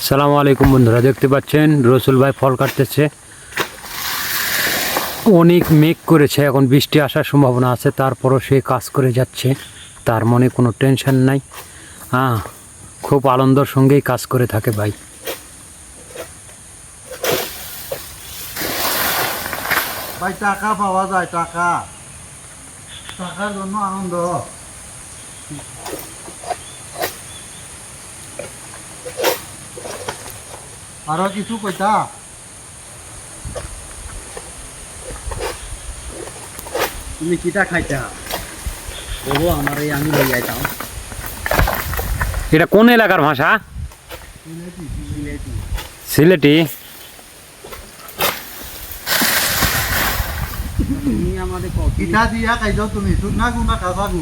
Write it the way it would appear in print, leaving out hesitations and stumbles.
সালামু আলাইকুম বন্ধুরা, দেখতে পাচ্ছেন রসুল ভাই ফল কাটতেছে। অনেক মেঘ করেছে, এখন বৃষ্টি আসার সম্ভাবনা আছে, তারপরও সে কাজ করে যাচ্ছে, তার মনে কোনো টেনশন নাই। খুব আনন্দের সঙ্গেই কাজ করে থাকে ভাই। ভাই টাকা পাওয়া যায়, টাকার জন্য আনন্দ। আরো কিছু কইতা? তুমি কিটা খাইতা ও আমার এই আমি লই আইতাম। এটা কোন এলাকার ভাষা? সিলেটি। তুমি আমাদের পিঠা দিয়া খাইছ তুমি, শুকনা গুনা খাবা গু।